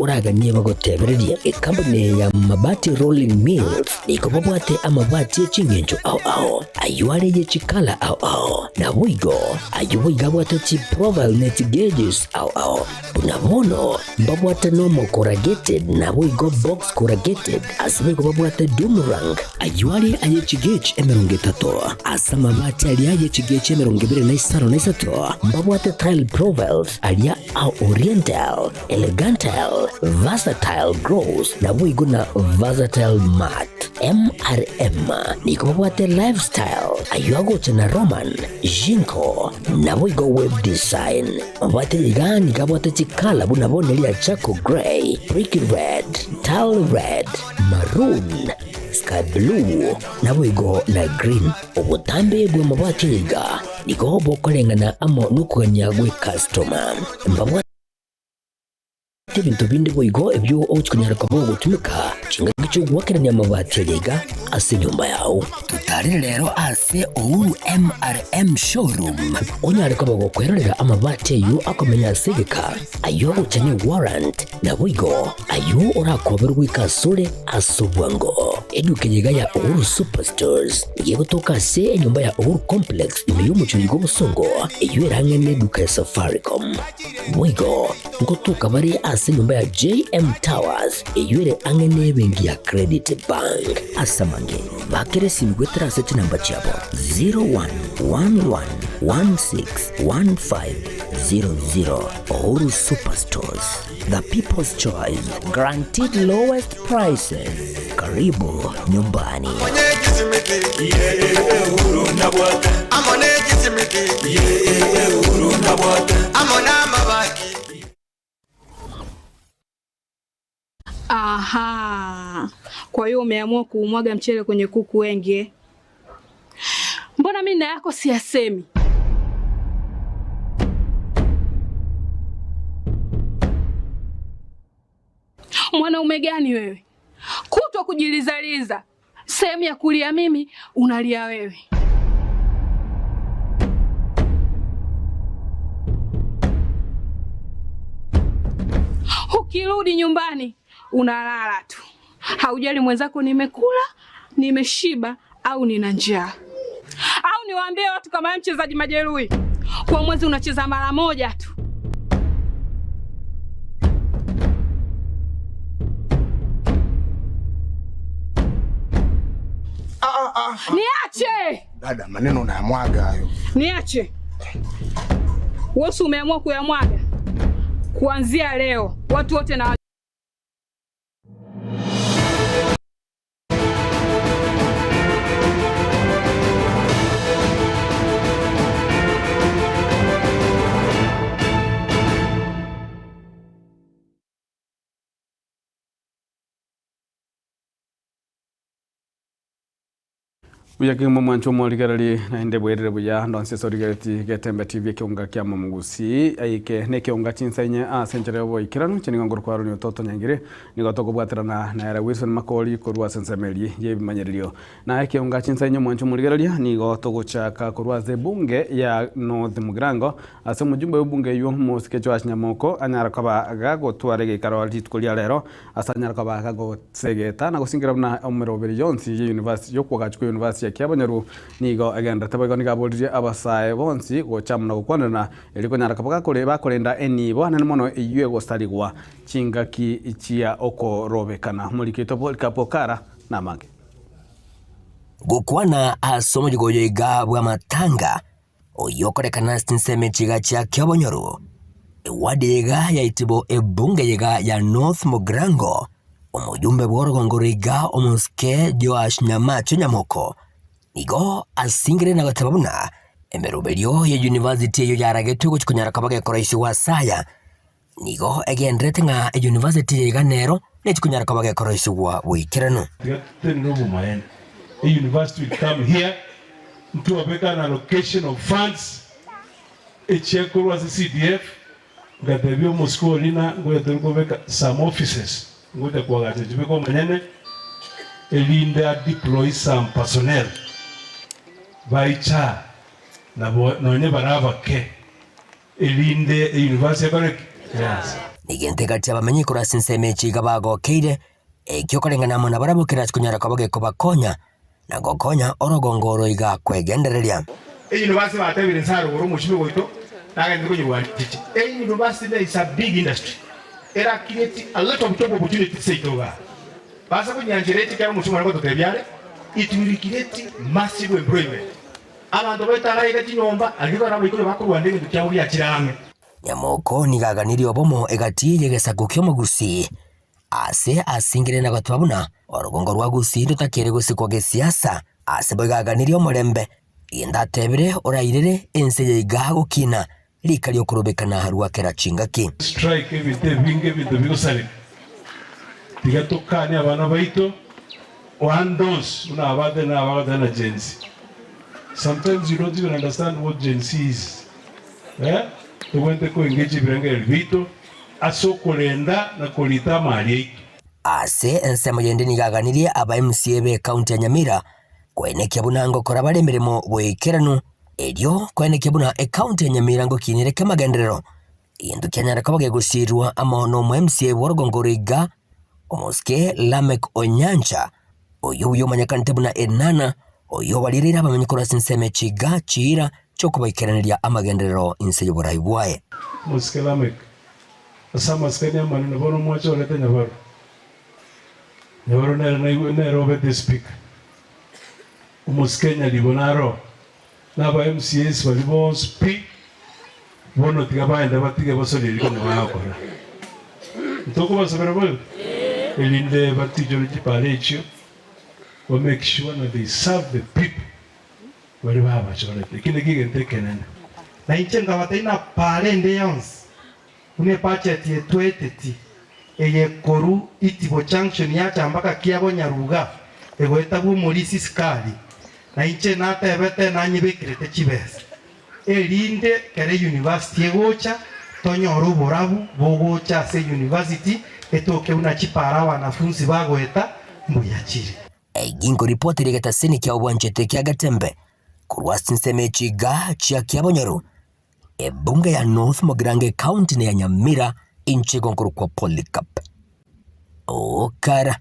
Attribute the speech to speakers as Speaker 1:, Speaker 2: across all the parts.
Speaker 1: uraganie bagotebereria company ya Mabati Rolling Mills nikobabwate amabati y'Chingenjo ao ayuare y'Chikala ao na wigo ayuwe gabwate chi Proval net gauges ao bunamono babwate normal corrugated na wigo box corrugated asibigo babwate Dumarang ayuare ay'Chigage emerongetato asa mabati ali ay'Chigage emerongibire na isaro na isato babwate tile Provals alia au Oriental Elegantal Versatile Grows na wigo na Versatile Mat MRM nikobwate Lifestyle ayuago chana Roman Jinko na wigo Web Design wate ligani kabwate Chikala bunabone lia Chaco Gray Brick Red Tile Red Maroon Sky Blue na wigo na Green ubutambe gwe mabati liga niko bokolengana amo nukuganya gwe customer mbabwa ibintu bindi boigo ebyo ochikunyara kwa gutumika chinga gicho gwakeranya amabati liga ase nyumba yawo tutari rero ase MRM showroom onyare kwa gukwerera amabati yu akomenya segeka ayo uchanye warrant na wigo ayo urakoberwa ikasure asubwango edukenyega ya Uhuru Superstores yegotoka se nyumba ya Uhuru Complex imeyumuchuri gobusongo iyo erangene duka ya Safaricom wigo ngotoka bari ase nyumba ya JM Towers iyo angene bengi ya Credit Bank asamange bakere simgwetera sete namba chabo 0111161500 Uhuru Superstores, the people's choice, guaranteed lowest prices. Karibu nyumbani.
Speaker 2: Aha, kwa hiyo umeamua kuumwaga mchele kwenye kuku wengi. Mbona mimi na yako siyasemi? Mwanaume gani wewe? Kutwa kujilizaliza. Sehemu ya kulia mimi, unalia wewe. Ukirudi nyumbani, unalala tu. Haujali mwenzako nimekula, nimeshiba au nina njaa. Au niwaambie watu kama mchezaji majeruhi. Kwa mwezi unacheza mara moja tu. Niache!
Speaker 3: Dada, maneno unayamwaga hayo.
Speaker 2: Niache. Wewe umeamua kuyamwaga. Kuanzia leo, watu wote na
Speaker 4: Uyaki mwancho mwaligarali na ende bwerere buya ndonse sorigati getembe TV kionga kya mamugusi ayike ne kionga chinsanye senjere bo ikiranu chininga ngor kwaro ni toto nyangire ni gotoko bwaterana na era Wilson Makoli korwa sensemeli ye bimanyerilio na kionga chinsanye mwancho mwaligarali ni gotoko chaka korwa ze bunge ya North Mugrango ase mujumbe w'ubunge yo musikecho ashnyamoko anyara kaba gago twarege karoli tkulia lero asanyara kaba gago segeta na gusingira na omero Jones University yo kwagachwe University ya Kiabonyeru nigo agenda tabego nigabolije abasaye bonsi go chamna gukwanana eliko nyara kabaga kole bakolenda enibo nane mono iyue go staligwa chingaki ichia oko robekana mulikito polkapokara na mange
Speaker 1: gukwana asomo jigoye gabwa matanga oyokorekana stinseme chiga cha Kiabonyeru wadega ya itibo ebunge yega ya North Mugrango omujumbe bworogongoriga omuske Joash Nyamacho Nyamoko nigo asingire na batabuna emerobelio ya university yo yaragetu kuchikunyara kabage koraisi wa saya nigo egendrete nga university ya Ganero ne chikunyara kabage koraisi wa wikirano
Speaker 5: university will come here to make an allocation of funds echeko was CDF ngatebyo Moscow lina ngoya tulkoveka some offices ngoja kuagaje jibeko manyene elinda deploy some personnel baicha na nonye baraba ke elinde university correct yes
Speaker 1: nigente kati abamenyi kurasi nsemechi gabago keire ekyokorengana mona barabukira kunyara kabage kubakonya na gokonya orogongoro iga kwegendereria
Speaker 3: university batebire nsaro uru mushibe goito naga ndiko nyirwandiki university is a big industry era create a lot of job opportunities seitoga basa kunyanjireti kya mushibe ngo totebyale it will create massive employment abantu betara ega kinyomba agiko rabo ikole bakurwande ndu cyabo ya kirame
Speaker 1: nyamoko nigaganiri obomo egati yegesa gukyo mugusi ase asingire na batwabuna orugongo rwa gusi rutakere gusikwa gesiasa ase bogaganiri omurembe indatebire orairere ense yiga gukina likali okurubekana harwa kera chingaki
Speaker 5: strike ebite binge bintu bigusale tigatokane abana baito wandos una abade na Gen Z. Sometimes you don't even understand what Gen Z is. They want to engage ibiranga elvito asokolenda na kolita mali
Speaker 1: ase ensemo yende nigaganirie aba MCA be county ya Nyamira kwenekya bunango kora bare mirimo bwekeranu elio kwenekya buna county ya Nyamira ngo kinireke magenderero indu kyanyara kabage gusirwa amono mu MCA worogongoriga omoske Lamek Onyancha oyo manyakante buna enana oyo walirira abamenyikora sinseme chiga chira chokubaikeranira amagenderero inse y'uburayi bwaye
Speaker 5: moske Lamek asama skania manene bono mwacho lete Nyabaro na robe the speaker umuskenya libonaro naba MCS walibo speak bono tigabaenda batige basoli liko mwakora ntoko basabera bwe elinde batijo n'ikipalecho we make sure that they serve the people wale baba chorete kine gigente kenene
Speaker 6: na inchenga wataina parende yons une budget ye 20 eye koru itibo junction yacha mpaka kiago Nyaruga egoeta bu molisi skali na inche natebete nanyibekirete chibesa elinde kere university egocha tonyoro borabu bogocha se university etoke una chipara wanafunzi bagoeta mbuyachiri
Speaker 1: gingo ripoti rigeta seni kya obwanchete kya Gatembe kurwasi nsemechi ga chia kya Bonyaru ebunge ya North Mogrange County ne ya Nyamira inchi gonkuru kwa Polycarp okara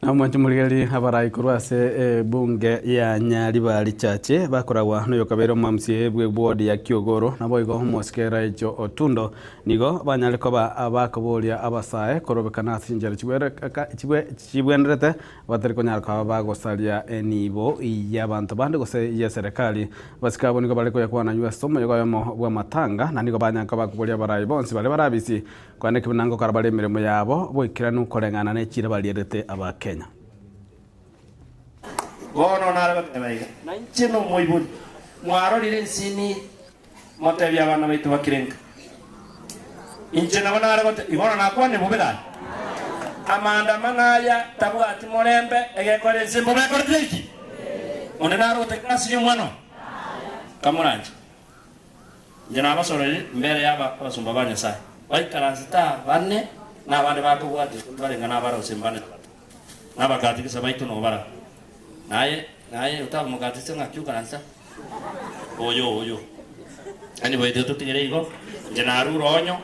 Speaker 4: Amwanchi muligari habarai kurwase bunge ya Nyaribari chache bakoragwa no yokabero mamsie bwe board ya Kiogoro nabo igo moskera icho Otundo nigo banyaleko abakobolia abasae korobekana sinjara chibwenderete batari konyarka bagosalia enibo yabantu bande gose ya serikali basikabo nigo baleko yakwana US somo yogo yamo bwa matanga na nigo banyanka bakobolia barai bonsi bale barabisi kwane kibinango karabale mirimo yabo bwikiranu korengana ne chira balierete abake
Speaker 7: Bono nara batebaiga na nchino moibuni mwaro lile nsini motebi abana baitu bakirenga inchina banara bote ibono nakwane mubedani amanda manaya tabwati morembe egekore nsimbo bekore tiki one naro teklasi y'umwano kamuranje njena abasoreri mbere yaba abasumba banyasai baikaranzita bane n'abandi bakubwati barenga n'abara usimbane n'abagatikisa baitu no bara naye utaba mugatise ngakyuka nansa oyo ani boyede tutigere nje naruro onyo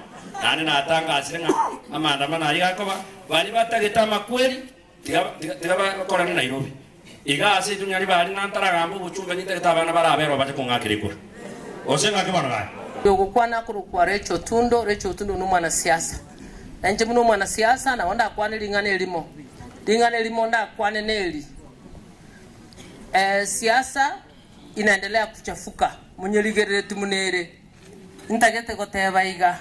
Speaker 7: nani natanga asirenga amanda mana yakoba bali batageta makweli tigaba korana Nairobi iga ase tunyali bali nantaragambo buchumbe nitageta bana barabero bate kungakirikura osenga kibana bali
Speaker 8: yogukwana kurukwa Recho Tundo no mwana siasa na nje muno mwana siasa na onda akwane lingane elimo nda akwane neli siasa inaendelea kuchafuka munyeligerere tumunere ntagete goteba iga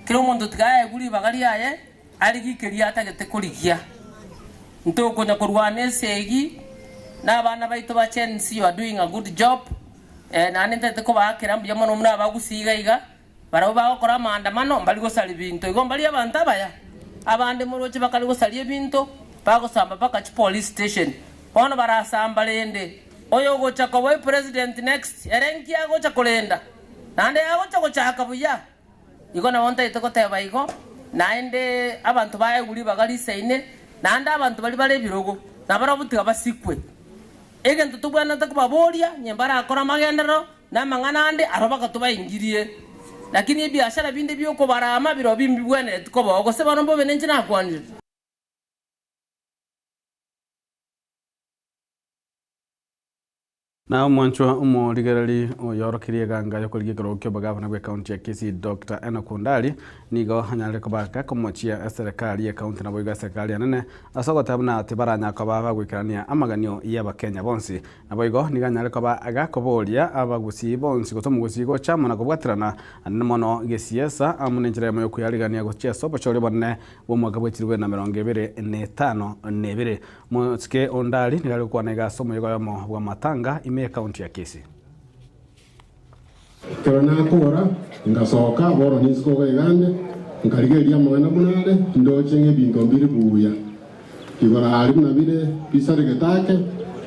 Speaker 8: kilo muntu tigaye guri bagari aye aligikiria atagete kurigia ntoko na kurwane segi na bana baito ba Chensi you are doing a good job na nende ko bakira mbya mono muna bagusiga iga barabo bakora maandamano mbali gosali bintu igo mbali abantu abaya abande muroche bakali gosali bintu bagosamba paka police station ono barasamba lende oyo gocha ko we president next erenki agocha kolenda nande agocha gochaka buya igo na wonta itoko teba igo naende abantu baye guri bagali seine nande abantu bali bale birogo nabara butiga basikwe egento tubwana takubabolia nyembara akora magendero na mang'ana ande arobaka tubaingirie lakini biashara binde byoko barama biro bimbi bwene tukoba ogoseba nombo benenje nakwanire
Speaker 4: na mwancho umurigereri oyorokirie ganga yokuligia kirokyo bagavana gwe county ya Kisii Dr. Enoch Ondari nigo hanyale kobaka komochia serikali ya county na boiga serikali anene asogotabuna ati baranya koba gwikirania amaganio ya Kenya bonsi na boigo niganyale koba agakoboria abagusi bonsi gotomugusi go chama na kobwatirana anmono gesiasa amunenjere mo yokuyaligania gochia sobo chore bonne bo mwaka bwetirwe na 2025 nebere mutske Ondari nigale kwa nega somo yogo mo bwa matanga county ya Kisii.
Speaker 9: Kirona kora ngasoka boro nisko gande ngarigeria mwana munale ndochenge bingo mbiri buya igora ari na bire bisarege take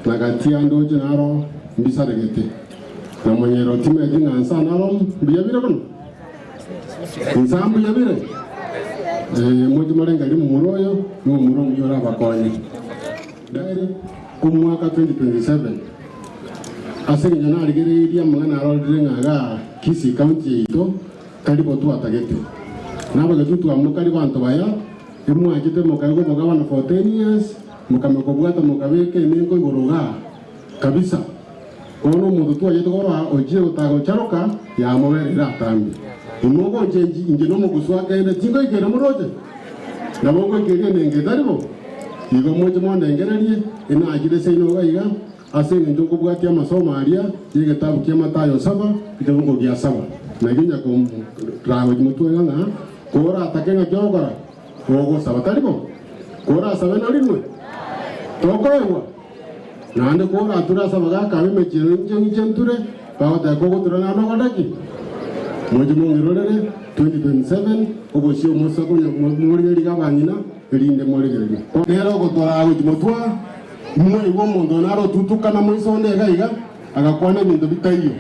Speaker 9: na gatia ndoje naro bisarege te na mwenyero time dinga sana naro biya bire kono nsambu ya bire moji marenga ndi muroyo no muro muyora bakonye daire kumwaka 2027 asenge nyana aligereria mwana arolire ngaga Kisii county ito kalibo tu atagete nabo getutu amukali bantu baya imwe agite mukago mugaba na 14 years mukamekobwata mukabeke nengo igoroga kabisa ono mundu tu ayeto gora oje utago charoka ya moberera tambi imogo njenji inje no muguswaka ende tingo igere muroje nabo igere nenge daribo igo moje monde ngererie ina agire seino gaiga asenge njoko bwati amasomo alia yege tabu kia Matayo 7 kitabu kia 7 na ginya ko rawo mutu ngana kora atakenga jogora ogo sabataribo kora sabena limwe tokoewa na ande kora atura sabaga kabe mechenje nture bawata gogo turana rogodaki moje mongirorere 2027 obosio musako muri ligabanyina elinde muri gereri nero gotora ago mutwa mwe wo mondo naro tutukana mwisonde gaiga agakwana bintu bitayo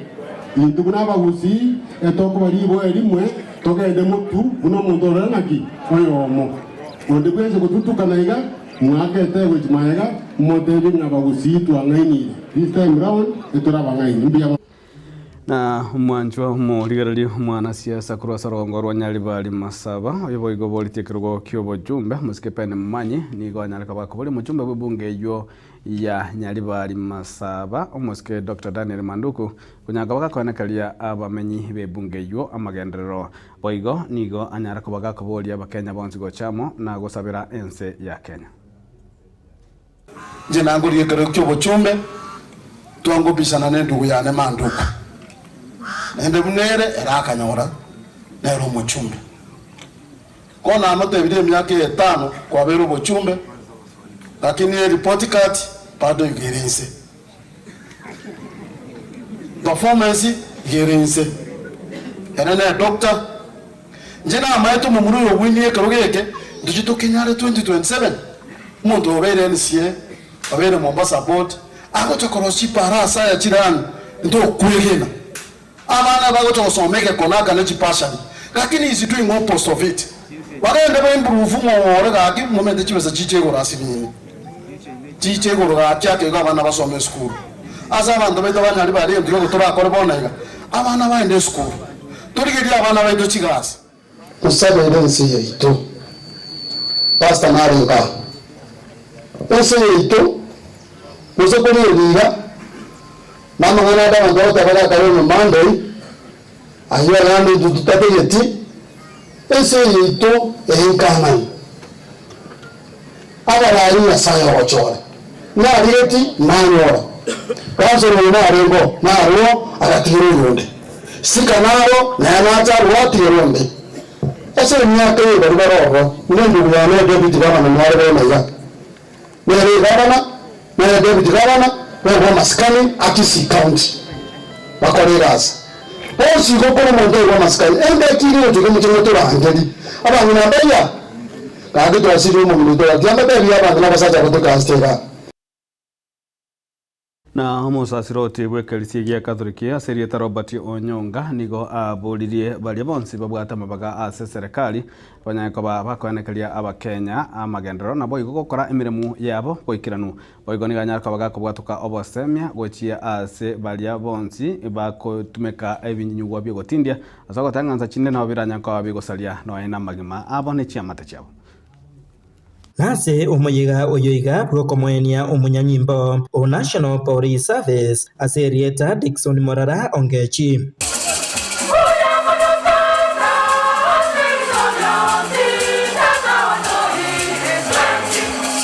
Speaker 9: bintu kuna bagusi etoko baribo elimwe togende mutu uno mondo ranaki oyomo onde kwese kututukana iga mwakete gwimaega modeli ngabagusi twangaini this time round etora bangaini mbia
Speaker 4: na mwanjwa murigereri mwana siasa kurasa rongorwa Nyaribari Masaba oyoboigo politikirugo kyobo jumbe musikepene mmanyi nigo nyalika bakoboli mujumbe bwebunge yo ya Nyaribari Masaba omusike Dr. Daniel Manduku kunyaga bakakonekalia abamenyi bebunge yo amagenderero boigo nigo anyara kubaga koboli abakenya bonsi go chamo na gosabira ense ya Kenya
Speaker 10: je nanguriye kero kyobo chumbe twangobisana nendugu yane Manduku ende bunere erakanyora nero muchumbe kona amote bide myaka 5 kwa bero muchumbe lakini report card bado igirinse performance igirinse enene doctor njena amaito mumuru yo winie karogeke ndujito Kenyare 2027 muntu obere NCA obere Mombasa board ako chokoroshi para saya chirani ndo kuegena abana bagoto someke konaka ne chipasha lakini is doing opposite of it barende ba improve mo ore gaki moment chibesa chichego rasibini chichego ga cyake ga abana basome school asa abantu beto banyari bari ndiyo gutora akore bonega abana baende school turigiri abana baito chigasi usabe irensi yito pastor narenga ose yito usokoni yira mama ngana da ndo tabaka karo Monday ayo yandi dutate yeti ese yito enkana abara ari asaya ochore na arieti nanyora kaso na arengo na aro agatiro yonde sika naro na anacha roti yonde ese nyaka ye baribaro nendo ya ne David Gavana na mare na ya ne Gavana na David Gavana kwa maskani Kisii county bakoreras osi gokora mondo wa maskani ende kiri ojoge mutumoto rangeli abantu nabaya kandi twasiri mu minuto ya byamba bya abantu nabasaza kutoka astera
Speaker 4: na musasiroti bwekelisigia Katholiki aserieta Robert Onyonga nigo aburirie baria bonsi babwata mabaga ase serikali banyakoba bakoenekeria abakenya amagendero nabo igo gukora emiremu yabo goikiranu boigo ni ganyarka bagakobwatuka obosemia gochia ase baria bonsi bakotumeka ebinyugwa byo gotindia asogo tanganza chinde na biranyako bigosalia no ena magima abo ne chiamate chabo
Speaker 11: nase umuyiga oyoiga bwokomwenia umunyanyimbo o National Police Service aserieta Dickson Morara Ongechi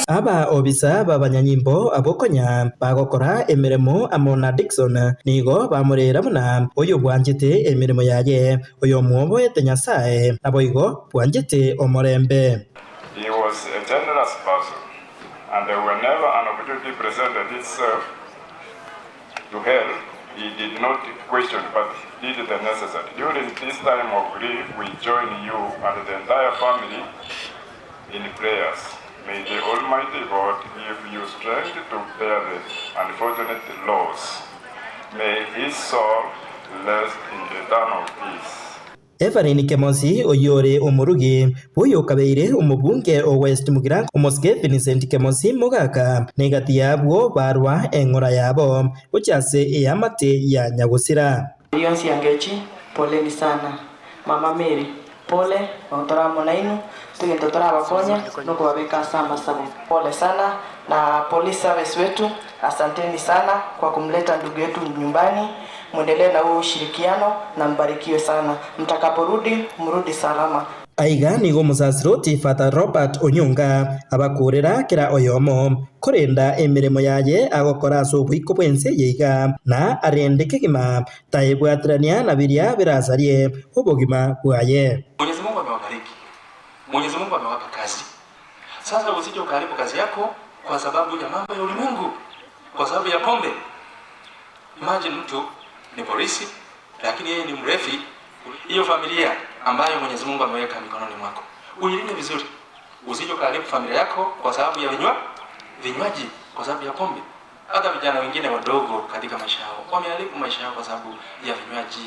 Speaker 11: aba obisa babanyanyimbo abokonya bagokora emiremo amona Dickson nigo bamurera muna oyo bwanjite emiremo yaye oyo mwobo ete Nyasaye naboigo bwanjite omorembe.
Speaker 12: He was a generous person, and whenever an opportunity presented itself to help, he did not question but did the necessary. During this time of grief, we join you and the entire family in prayers. May the Almighty God give you strength to bear the unfortunate loss. May his soul rest in eternal peace.
Speaker 11: Evarine Kemosi oyore umurugi buyo kabeire umubunge o West Mugirango umuske Vincent Kemosi mugaka negati yabwo barwa engora yabo uchase eyamate ya Nyagusira
Speaker 13: Yonsi Yangechi poleni sana Mama Mary pole ontora monainu tugendo tora abakonya no kubabeka sama sabu pole sana na police service wetu asanteni sana kwa kumleta ndugu yetu nyumbani. Mwendelee na huo ushirikiano na mbarikiwe sana. Mtakaporudi mrudi salama.
Speaker 11: Aiga nigo musasiroti Father Robert Onyonga abakurira kira oyomo korenda emiremo yaye agokora sobwiko bwense yiga na arendeke gima taibwatrania na biria birasarie ubogima bwaye.
Speaker 14: Mwenyezi Mungu amewabariki. Mwenyezi Mungu amewapa kazi. Sasa usije ukaribu kazi yako kwa sababu ya mambo ya ulimwengu, kwa sababu ya pombe. Imagine mtu ni polisi lakini yeye ni mrefi. Hiyo familia ambayo Mwenyezi Mungu ameweka mikononi mwako uilinde vizuri, usije ukaribu familia yako kwa sababu ya vinywaji, kwa sababu ya pombe. Hata vijana wengine wadogo katika maisha yao wameharibu maisha yao kwa sababu ya vinywaji,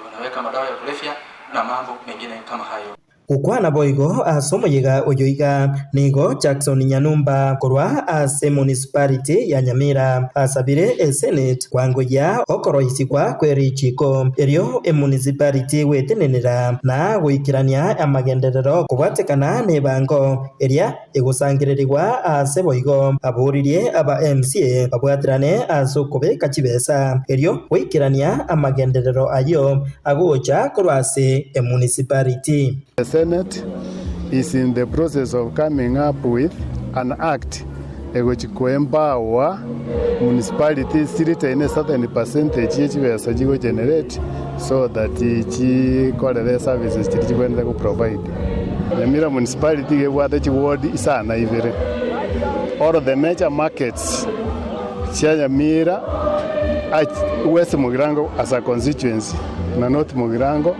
Speaker 14: wanaweka madawa ya kulevya na mambo mengine kama hayo.
Speaker 11: Ukwana boigo asomoyiga oyoiga nigo Jackson Nyanumba korwa ase municipality ya Nyamira asabire Senate kwangoya okoroisikwa kwerichiko erio municipality wetenenera na gwikirania amagenderero kubwatekana nebango eria egusangirirwa ase boigo aburirie aba MCA babwatirane asokobe kachibesa erio gwikirania amagenderero ayo agocha korwa ase municipality.
Speaker 9: The Senate is in the process of coming up with an act which empower municipalities to retain a certain percentage each will generate so that each quality services to provide. Nyamira municipality gave ward isana ivere. All of the major markets Nyamira West Mugirango as a constituency na North Mugirango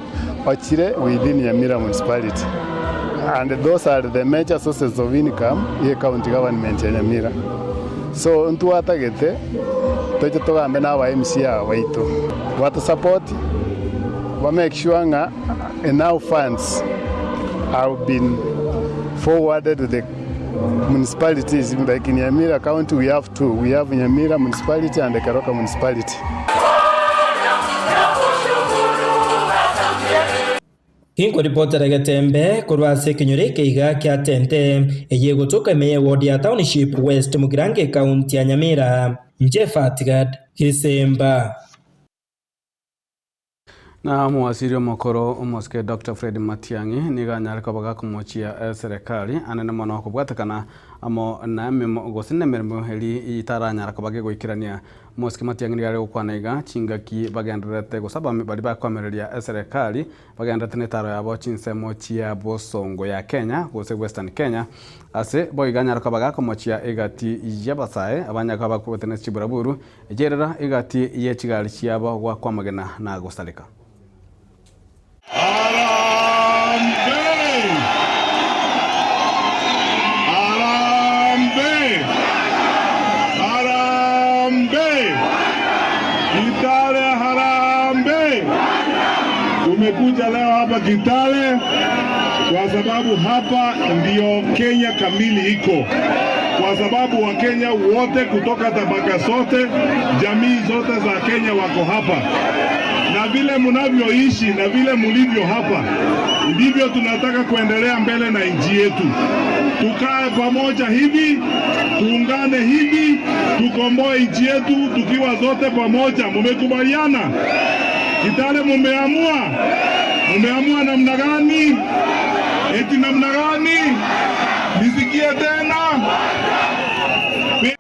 Speaker 9: Ochire within Nyamira municipality, and those are the major sources of income in county government ya Nyamira. So ntuatagete toje togambe na wa MCA waitu what support we make sure nga enough funds have been forwarded to the municipalities. Like in Nyamira county we have two, we have Nyamira municipality and the Karoka municipality.
Speaker 11: Kingo reporter Gatembe kurwase kinyore keiga kya tente eye gotoka meye ward ya Township West Mugirango County ya Nyamira Njefatigad Kisemba.
Speaker 4: Na mwasiri mokoro umoske Dr. Fred Matiangi niga nyarika baga kumochia serikali anene mono kubwatakana amo na memo gosine mermo heli itaranya rakabage goikirania moske Matiangi niga gukwanaiga chingaki bagendrete gosaba bali bakwamereria serikali bagendrete netaro yabo chinsemo chia bosongo ya Kenya gose Western Kenya ase boiganya rakabaga kumochia igati yabasae abanyaka bakubetene chiburaburu ejerera igati ye chigali chiabo gwa kwamagena na gostalika.
Speaker 15: Arambe! tumekuja leo hapa Kitale kwa sababu hapa ndio Kenya kamili iko. Kwa sababu Wakenya wote kutoka tabaka zote, jamii zote za Kenya wako hapa. Na vile mnavyoishi na vile mlivyo hapa, ndivyo tunataka kuendelea mbele na nchi yetu. Tukae pamoja hivi, tuungane hivi, tukomboe nchi yetu tukiwa zote pamoja. Mmekubaliana? Kitale mumeamua? Mumeamua namna gani? Eti namna gani? Nisikie tena.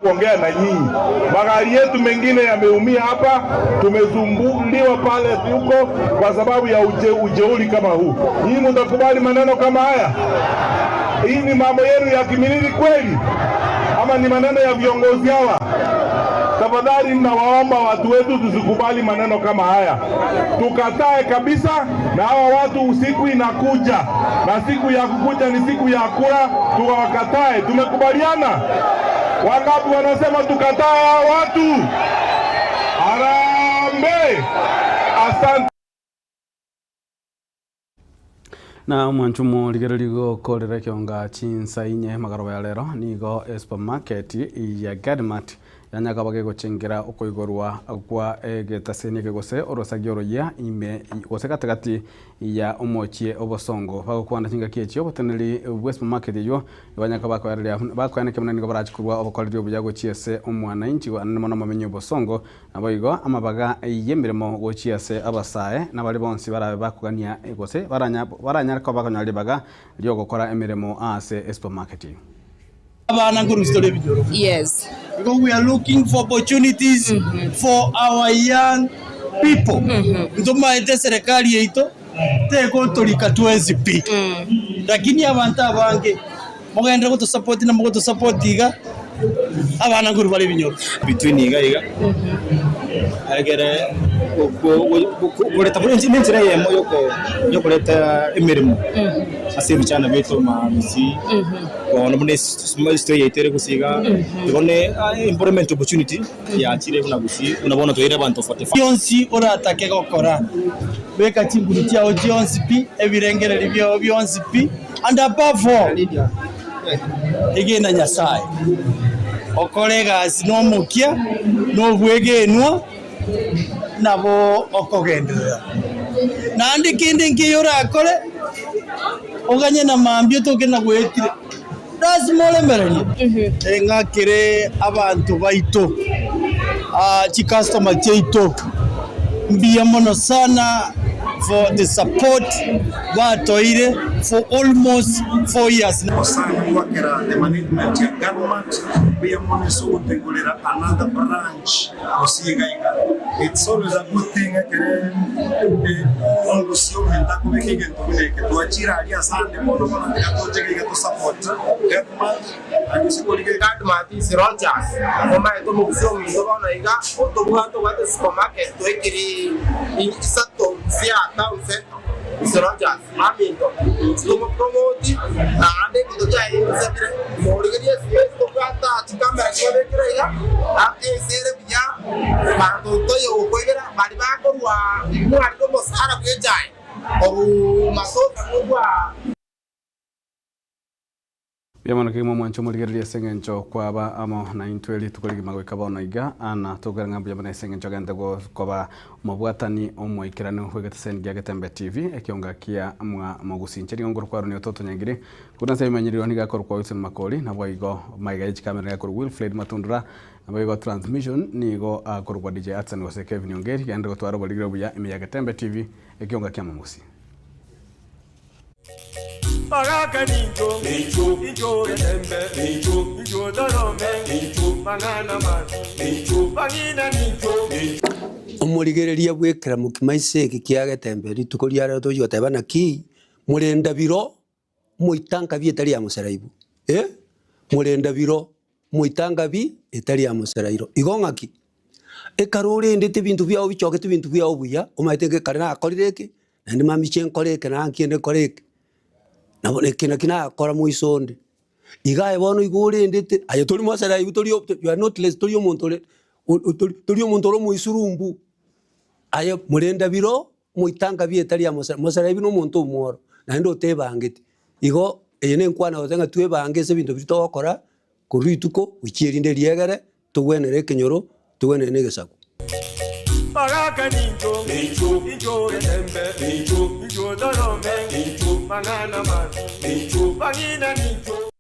Speaker 15: Kuongea na nyinyi. Magari yetu mengine yameumia hapa, tumezumbuliwa pale huko kwa sababu ya ujeuri kama huu. Nyinyi mtakubali maneno kama haya? Hii ni mambo yenu ya kimilili kweli? Ama ni maneno ya viongozi hawa? Tafadhali nawaomba watu wetu tusikubali maneno kama haya. Tukatae kabisa na hawa watu. Usiku inakuja na siku ya kukuja ni siku ya kura, tukawakatae. Tumekubaliana? Wangapi wanasema tukatae hawa watu? Harambee! Asante.
Speaker 4: Na mwanchumo ligererigo kolera kionga chinsa inye magaroba ya lero nigo supermarket ya Gadmat yanyaga bage gochengera ukoigorwa kwa getaseni kegose orosagiro ya ime gose katakati ya umochie obosongo bagokwanda chinga kiechi oboteneri supermarket yo banyaga bakwanya kemnani go barachikurwa obokolero buyago chiese omwana inchi anana mamenyo obosongo naboigo amabaga yemiremo gochiese abasae nabali bonsi barabe bakugania gose baranya ko bakanyali baga ryo gukora emiremo ase supermarket.
Speaker 16: Yes. Because we are looking for opportunities for our young people. Ndoma ete serikali yetu teko tolika tuwezi pi. Lakini abantu abange mugenda ko to support na mugo to support iga abana nguru bali binyoro between iga agere kuleta bunzi nzira yemo yo kuleta emirimo ase bichana beto mabisi ono bune stay yetere kusiga tubone employment opportunity ya chire kuna gusi unabona toire abantu 45 yonsi ora atake gokora beka chinguru chao yonsi pi ebirengere libyo yonsi pi and above all igena Nyasaye okolegas no mukia no bwegenwa nabo okogendera nandi kindi nkiyora akore oganye na mambyo tokena gwetire das mole mereni engakire abantu baito chi customer cheito mbiya mono sana for the support watoire for almost 4 years now.
Speaker 17: The management ya government we are monitoring tengulera another branch osigaiga. It's always a good thing ongo sio menda kubekige tubuleke tuachira ali asante mono mono tukatotege to support government and sikolike government is Rogers kama eto mukso mindo bana iga otobuhato wa supermarket to ekiri isato sia town center is Rogers mamindo tumo promote na ande kido jai sabire morigeria space to kata chikamera kwa bekira ate sere biya mando to yo koira bari ba ko wa mwari ko mosara kujai oru masoka kwa
Speaker 4: Biamana kimo mwancho muligeria sengencho kwa ba amo na intweli tukoligi magweka bona iga ana tugaranga biamana sengencho ganda go koba mabwatani omwikirano hwegatesen gya Getembe TV ekionga kia amwa magusincheri ngoro kwa runi ototo nyangire kuna sai manyiri ni gakor kwa Wilson Makoli na boigo maiga ich camera gakor Wilfred Matundura na boigo transmission ni go akor kwa DJ Atsan go se Kevin Ongeri ganda go twaro boligiro buya imi ya Getembe TV ekionga kia mamusi
Speaker 18: Magaka ninjo, ninjo Getembe, ninjo Dorome, Mangana Mazi, Bangina ninjo.
Speaker 19: Omurigereria bwekera mukimaise kia Getembe ritukoria rero toyoteba naki murenda biro muitanga bi etari ya museraibu murenda biro muitanga bi etari ya muserairo igongaki ekarore ndete bintu byao bichogete bintu byao buya omaitenge karena akorireke ndi mami chenkoreke na ankiende koreke nabone kina akora muisonde igae bono igure ndete ayo tori museraibu tori you are not less tori omuntu ro muisurumbu ayo murenda biro moitanga bietari ya moseraibu no muntu umworo na ndo tebangete igo eyene nkwana otenga twebange se bintu bitokora kurituko wichirinde liegere tugwenere kenyoro tugwenere gesako
Speaker 18: Bagaka ninjo, ninjo getembe, ninjo dorome, ninjo manana mati, ninjo bangina ninjo.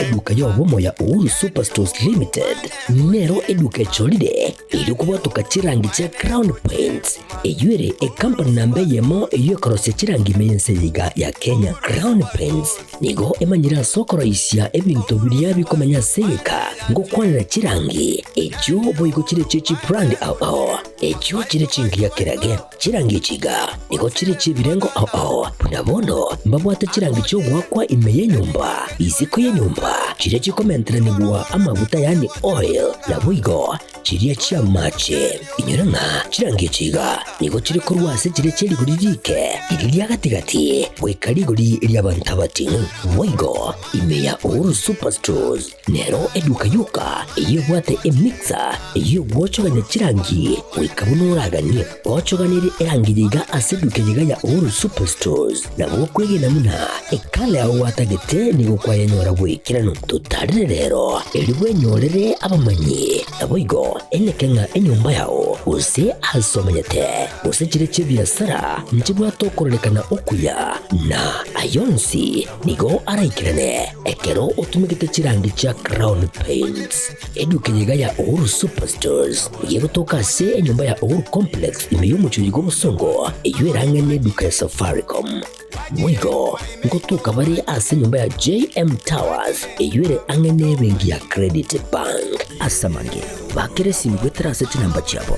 Speaker 1: Eduka ya obomo ya Uhuru Superstores Limited nero eduka echolide ili kubwatuka chirangi cha Crown Paints eyuere company nambe yemo eyokorose chirangi mense yiga ya Kenya. Crown Paints nigo emanyira sokoro isya ebintu bilia bikomanya seka ngo kwanira chirangi echo boyiko chire chichi brand ao echo chire chingi ya kirage chirangi chiga nigo chire chibirengo ao punabono mbabwata chirangi cyo gwakwa imeye nyumba iziko ye nyumba chire chikomentera nibwa amavuta yani oil na bwigo chiriya chia mache inyoranga chirangi chiga nigo chire kurwase chire cheri guririke iriya gatigati wekari guri iriya bantabati bwigo imeya Uhuru Superstores nero eduka yuka iyo bwate emixer iyo gwochoganya chirangi wikabunuragani gwochoganire erangi yiga aseduke yiga ya Uhuru Superstores na bwokwege namuna ekale aho watagete nigo kwayanyora bwikirano tutarire rero elibwe nyorere abamanyi naboigo enekenga enyumba yao use asomanyete use chire chibiasara nchibwa tokorelekana okuya na ayonsi nigo araikirane ekero utumikite chirangi cha Crown Paints eduke yiga ya Uhuru Superstores yego tokase enyumba ya Uhuru Complex imeyumucho yigo busongo eyuerange neduka ya Safaricom mwigo ngotuka bari ase nyumba ya JM Towers eyuere angene bengi ya Credit Bank asamange bakere simbwetera seti namba chabo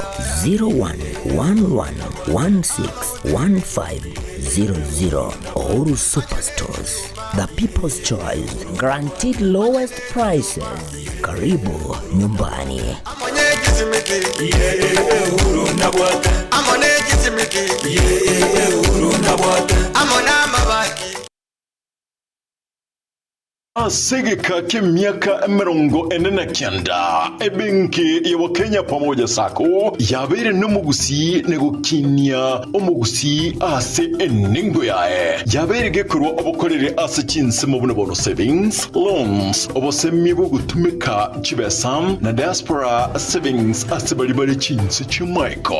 Speaker 1: 0111161500 Uhuru Superstores, the people's choice, guaranteed lowest prices. Karibu nyumbani.
Speaker 20: Asegeka k'emyaka 49 ebenki ya Kenya pamoja sako yabere n'umugusi negukinya umugusi ase eningo yae yabere gekurwa obukorere ase kinse mu buno savings loans obosemi bwo gutumika chibesam na diaspora savings ase bali kinse chimaiko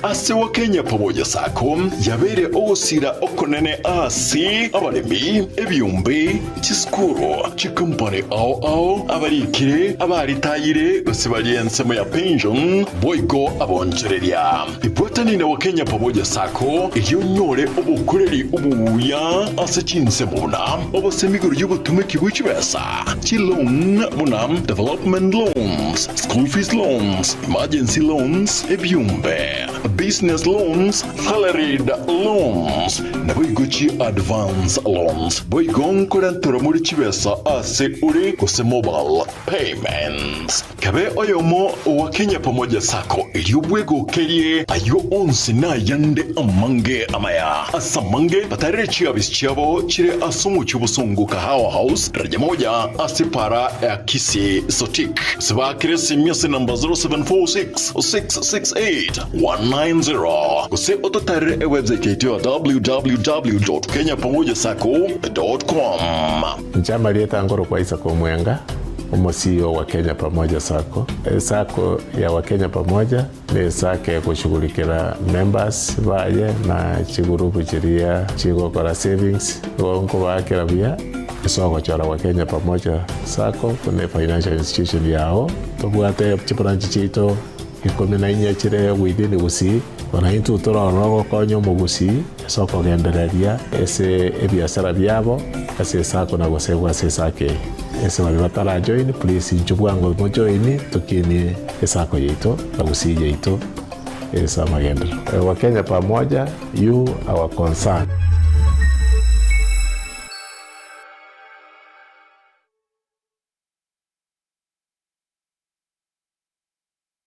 Speaker 20: ase wa Kenya pamoja sako yabere ogusira okonene ase abalemi ebyumbe chiskuru chikampani ao abarikire abaritayire basibaliensemo ya pension boygo abonchereria ibwatanine wa Kenya pamoja sako iyo nyore obukureri ubuya ase kinse muna obosemiguru y'ubutumiki bw'ikibesa chilon muna development loans, school fees loans, emergency loans, ebyumbe business loans, salaried loans na boygochi advance loans boygo nkorantura muri kibesa ase uri kuse mobile payments kabe oyomo wa Kenya pamoja sako iliyobwego kerie ayo onsi na yande amange amaya asamange batarechi abisichabo chire asumu chubusungu kahawa house raja moja asipara ya kisi sotik siba kiresi miasi namba 0746-668-190 kuse ototare website yetu www.kenyapamojasako.com.
Speaker 21: Njama lieta ngoro kwa Isako Mwenga, umosio wa Kenya pamoja sako. Sako ya wa Kenya pamoja ni sake kushughulikira members baye na chigurupu chiria chigokora savings wonko wake rabia isoko chora wa Kenya pamoja sako kuna financial institution yao tobwate chipranchi chito ikomina chire within usi wanaintu toro konyo mugusi soko gendereria ese ebiasara byabo ase sako na gosegwa ase sake ese mabibatara join please njubwango mo join tukini esako yeito na gusi yeito esa magendo wa Kenya pamoja you our concern.